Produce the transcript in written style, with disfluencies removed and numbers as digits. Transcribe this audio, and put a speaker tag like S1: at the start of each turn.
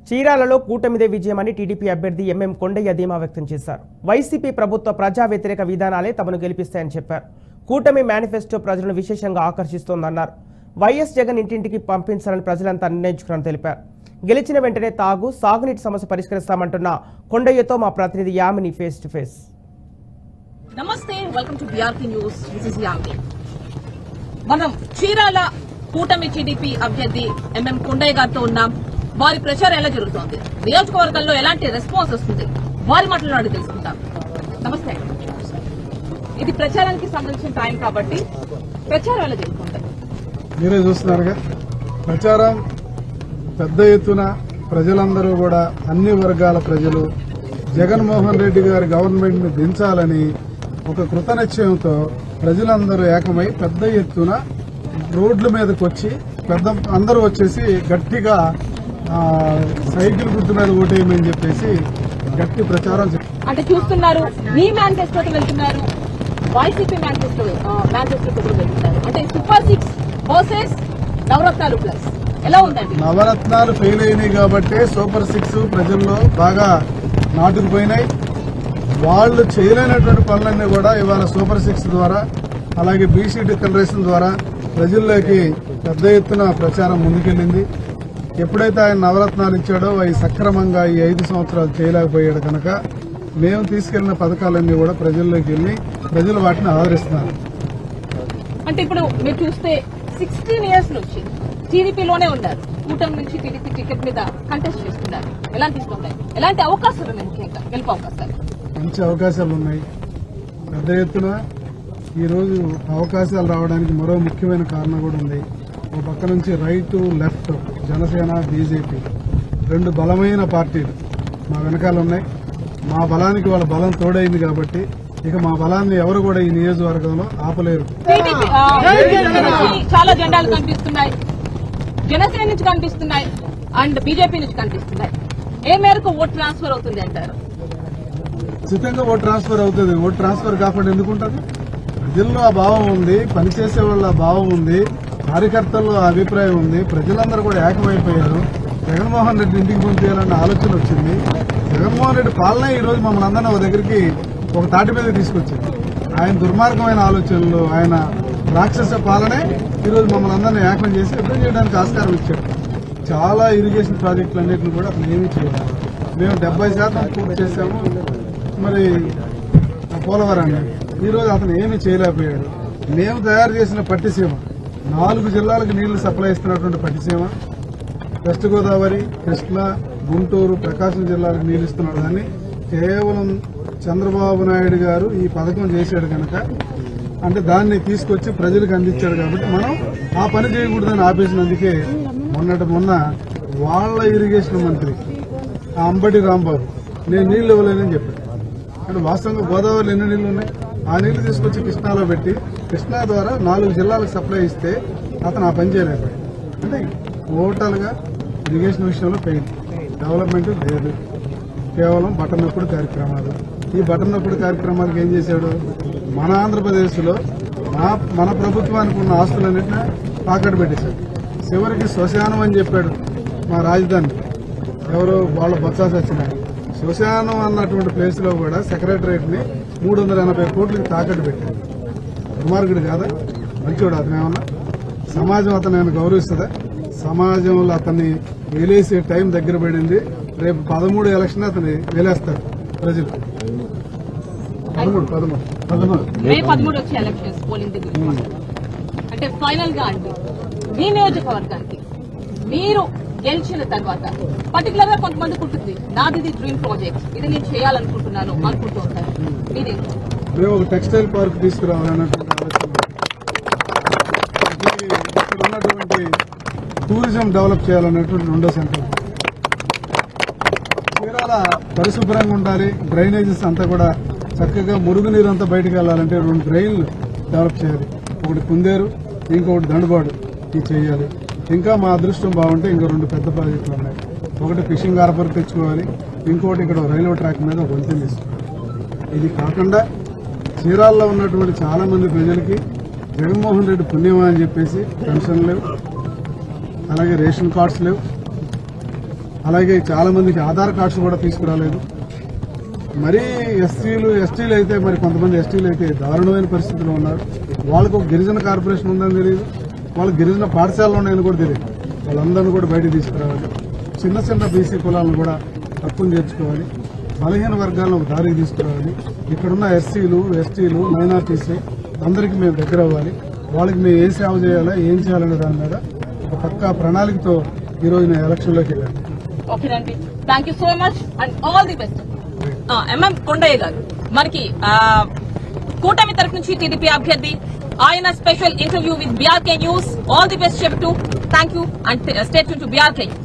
S1: చీరాలలో కూటమిదే విజయమని TDP అభ్యర్థి MM Kondaiah ధీమా వ్యక్తం చేశారు. వైసీపీ ప్రభుత్వ ప్రజా వ్యతిరేక విధానాలే తమను గెలిపిస్తాయని చెప్పారు. కూటమి మేనిఫెస్టో ప్రజలను విశేషంగా ఆకర్షిస్తోందన్నారు. వైఎస్ జగన్ ఇంటింటికి పంపించాలని ప్రజలంతా నిర్ణయించుకున్నారని తెలిపారు. గెలిచిన వెంటనే సాగునీటి సమస్య పరిష్కరిస్తామంటున్న కొండయ్యతో మా ప్రతినిధి యామిని ఫేస్ టు ఫేస్.
S2: నమస్తే, welcome to BRK news. This is Yamini. మనం చీరాల కూటమి టీడీపీ అభ్యర్థి ఎంఎం కొండయ్య గారితో ఉన్నాం. వారి ప్రచారం ఎలా జరుగుతోంది, నియోజకవర్గంలో ఎలాంటి రెస్పాన్స్ వస్తుంది, వారి మాటలను అడిగి తెలుసుకుంటాం. నమస్తే. ఇది ప్రచారానికి సంబంధించిన టైం కాబట్టి ప్రచారం ఎలా జరుగుతుంది?
S3: మీరే చూస్తున్నారుగా, ప్రచారం పెద్ద ఎత్తున ప్రజలందరూ కూడా అన్ని వర్గాల ప్రజలు జగన్మోహన్ రెడ్డి గారి గవర్నమెంట్ ని దించాలని ఒక కృతనిశ్చయంతో ప్రజలందరూ ఏకమై పెద్ద ఎత్తున రోడ్ల మీదకి వచ్చి అందరూ వచ్చేసి గట్టిగా సైకిల్ గుర్తు మీద ఓటేయమని చెప్పేసి గట్టి ప్రచారం
S2: అంటే చూస్తున్నారు. మీ మేనిఫెస్టోకి వెళ్తున్నారు, వైసీపీ మేనిఫెస్టోకి వెళ్తున్నారు. అంటే సూపర్ 6 వర్సెస్ నవరత్నాలు ప్లస్ ఎలా ఉందండి?
S3: నవరత్నాలు ఫెయిల్ అయినాయి కాబట్టి సూపర్ 6 ప్రజల్లో బాగా నాటుకుపోయినాయి. వాళ్ళు చేయలేనటువంటి పనులన్నీ కూడా ఇవాళ సూపర్ 6 ద్వారా, అలాగే బీసీ డిక్లరేషన్ ద్వారా ప్రజల్లోకి పెద్ద ఎత్తున ప్రచారం ముందుకెళ్లింది. ఎప్పుడైతే ఆయన నవరత్నాలు ఇచ్చాడో అవి సక్రమంగా ఈ 5 సంవత్సరాలు చేయలేకపోయాడు కనుక మేము తీసుకెళ్లిన పథకాలన్నీ కూడా ప్రజల్లోకి వెళ్లి ప్రజలు వాటిని ఆదరిస్తున్నారు.
S2: అంటే ఇప్పుడు మీరు చూస్తే 16 ఇయర్స్ నుంచి టీడీపీలోనే ఉన్నారు. కూటమి నుంచి టీడీపీ టికెట్ మీద కంటెస్ట్ చేస్తున్నారు. ఎలాంటి అవకాశాలు ఉన్నాయి? ముఖ్యంగా గెలుపు అవకాశాలు
S3: మంచి అవకాశాలు ఉన్నాయి. పెద్ద ఎత్తున ఈరోజు అవకాశాలు రావడానికి మరో ముఖ్యమైన కారణం కూడా ఉంది. ఒక పక్క నుంచి రైట్ లెఫ్ట్ జనసేన బీజేపీ 2 బలమైన పార్టీలు మా వెనకాల ఉన్నాయి. మా బలానికి వాళ్ళ బలం తోడైంది కాబట్టి ఇక మా బలాన్ని ఎవరు కూడా ఈ నియోజకవర్గంలో ఆపలేరు.
S2: చాలా జెండాలు కనిపిస్తున్నాయి, జనసేన నుంచి కనిపిస్తున్నాయి అండ్ బీజేపీ నుంచి కనిపిస్తున్నాయి. ఏ మేరకు ఓట్ ట్రాన్స్ఫర్ అవుతుంది అంటారు?
S3: ఖచ్చితంగా ఓట్ ట్రాన్స్ఫర్ అవుతుంది. ఓట్ ట్రాన్స్ఫర్ కాకుండా ఎందుకుంటుంది? ప్రజల్లో ఆ భావం ఉంది, పనిచేసే వాళ్ళ భావం ఉంది, కార్యకర్తల్లో అభిప్రాయం ఉంది. ప్రజలందరూ కూడా ఏకమైపోయారు. జగన్మోహన్ రెడ్డి ఇంటికి పంపించాలన్న ఆలోచన వచ్చింది. జగన్మోహన్ రెడ్డి పాలన ఈ రోజు మమ్మల్ని అందరినీ ఒక దగ్గరికి ఒక తాటి మీద తీసుకొచ్చింది. ఆయన దుర్మార్గమైన ఆలోచనలు, ఆయన రాక్షస పాలనే ఈ రోజు మమ్మల్ని అందరినీ ఏకం చేసి యుద్ధం చేయడానికి ఆస్కారం ఇచ్చాడు. చాలా ఇరిగేషన్ ప్రాజెక్టులన్నింటినీ కూడా అతను ఏమీ చేయాలి. మేము 70% పూర్తి చేశాము. మరి పోలవరాన్ని ఈ రోజు అతను ఏమీ చేయలేకపోయాడు. మేము తయారు చేసిన పట్టిసీమ 4 జిల్లాలకు నీళ్లు సప్లై ఇస్తున్నటువంటి పట్టిసీమ, వెస్ట్ గోదావరి, కృష్ణా, గుంటూరు, ప్రకాశం జిల్లాలకు నీళ్లు ఇస్తున్నాడు. కానీ కేవలం చంద్రబాబు నాయుడు గారు ఈ పథకం చేశాడు కనుక, అంటే దాన్ని తీసుకొచ్చి ప్రజలకు అందించాడు కాబట్టి మనం ఆ పని చేయకూడదని ఆపేసినందుకే మొన్న వాళ్ళ ఇరిగేషన్ మంత్రి అంబటి రాంబాబు నేను నీళ్లు ఇవ్వలేనని చెప్పాడు. అంటే వాస్తవంగా గోదావరిలో ఎన్ని నీళ్లు ఉన్నాయి, ఆ నీళ్లు తీసుకొచ్చి కృష్ణాలో పెట్టి కృష్ణా ద్వారా 4 జిల్లాలకు సప్లై ఇస్తే అతను ఆ పని చేయలేకపోయాడు. అంటే టోటల్గా ఇరిగేషన్ విషయంలో ఫెయిల్, డెవలప్మెంట్ లేదు, కేవలం బటన్ నొప్పుడు కార్యక్రమాలు. ఈ బటన్ నొప్పుడు కార్యక్రమాలకు ఏం చేశాడు? మన ఆంధ్రప్రదేశ్లో మన ప్రభుత్వానికి ఉన్న ఆస్తులన్నింటినీ తాకట్టు పెట్టేశాడు. చివరికి శ్మశానం అని చెప్పాడు మా రాజధాని. ఎవరో వాళ్ళ బొత్స సత్యనారాయణ శ్మశానం అన్నటువంటి ప్లేస్ లో కూడా సెక్రటరేట్ ని 380 కోట్లకి తాకట్టు పెట్టాడు. దుర్మార్గుడు కాదా? మంచోడు అతను. ఏమన్నా సమాజం అతను గౌరవిస్తుందా? సమాజంలో అతన్ని వెలేసే టైం దగ్గర పడింది. రేపు 13 ఎలక్షన్ అతన్ని వెలేస్తారు ప్రజలు.
S2: 13 వచ్చే ఎలక్షన్స్ పోలింగ్ దగ్గర. అంటే ఫైనల్ గా అండి మీ నియోజకవర్గానికి మీరు గెలిచిన తర్వాత పర్టికులర్ గా కొంతమంది ఉంటుంది, నాది డ్రీమ్ ప్రాజెక్ట్, ఇది నేను చేయాలనుకుంటున్నాను అనుకుంటూ ఉంటారు.
S3: మేము ఒక టెక్స్టైల్ పార్క్ తీసుకురావాలన్నటువంటి ఆలోచన, ఇక్కడ ఉన్నటువంటి టూరిజం డెవలప్ చేయాలన్నటువంటి 2వ సెంటర్. చీరాల పరిశుభ్రంగా ఉండాలి, డ్రైనేజెస్ అంతా కూడా చక్కగా మురుగునీరు అంతా బయటకు వెళ్లాలంటే 2 డ్రైన్లు డెవలప్ చేయాలి. ఒకటి కుందేరు, ఇంకొకటి దండుబాడు. ఇది చేయాలి. ఇంకా మా అదృష్టం బాగుంటే ఇంకో 2 పెద్ద ప్రాజెక్టులు ఉన్నాయి. ఒకటి ఫిషింగ్ హార్బర్ తెచ్చుకోవాలి, ఇంకోటి ఇక్కడ రైల్వే ట్రాక్ మీద వంతెన తీసుకోవాలి. ఇది కాకుండా చీరాల్లో ఉన్నటువంటి చాలా మంది ప్రజలకి జగన్మోహన్ రెడ్డి పుణ్యమా అని చెప్పేసి పెన్షన్ లేవు, అలాగే రేషన్ కార్డ్స్ లేవు. అలాగే చాలా మందికి ఆధార్ కార్డ్స్ కూడా తీసుకురాలేదు. మరీ ఎస్టీలు అయితే మరి కొంతమంది ఎస్టీలు అయితే దారుణమైన పరిస్థితుల్లో ఉన్నారు. వాళ్ళకు ఒక గిరిజన కార్పొరేషన్ ఉందని తెలియదు, వాళ్ళకి గిరిజన పాఠశాలలు ఉన్నాయని కూడా తెలియదు. వాళ్ళందరినీ కూడా బయటకు తీసుకురావాలి. చిన్న చిన్న బీసీ కులాలను కూడా తక్కువ చేర్చుకోవాలి. బలహీన వర్గాలను ఒక దారికి తీసుకురావాలి. ఇక్కడున్న ఎస్సీలు, ఎస్టీలు, మైనార్టీస్ అందరికీ మేము దగ్గర అవ్వాలి. వాళ్ళకి మేము ఏం సేవ చేయాలా, ఏం చేయాలనే దాని మీద ఒక పక్కా ప్రణాళికతో ఈ రోజు నేను ఎలక్షన్లోకి వెళ్ళాను.
S2: ఓకేనండి, thank you so much and all the best. MM Kondaiah garu మనకి కూటమి తరఫు నుంచి టీడీపీ అభ్యర్థి, ఆయన special interview with BRK news. All the best చెప్తూ thank you and stay tune to BRK news.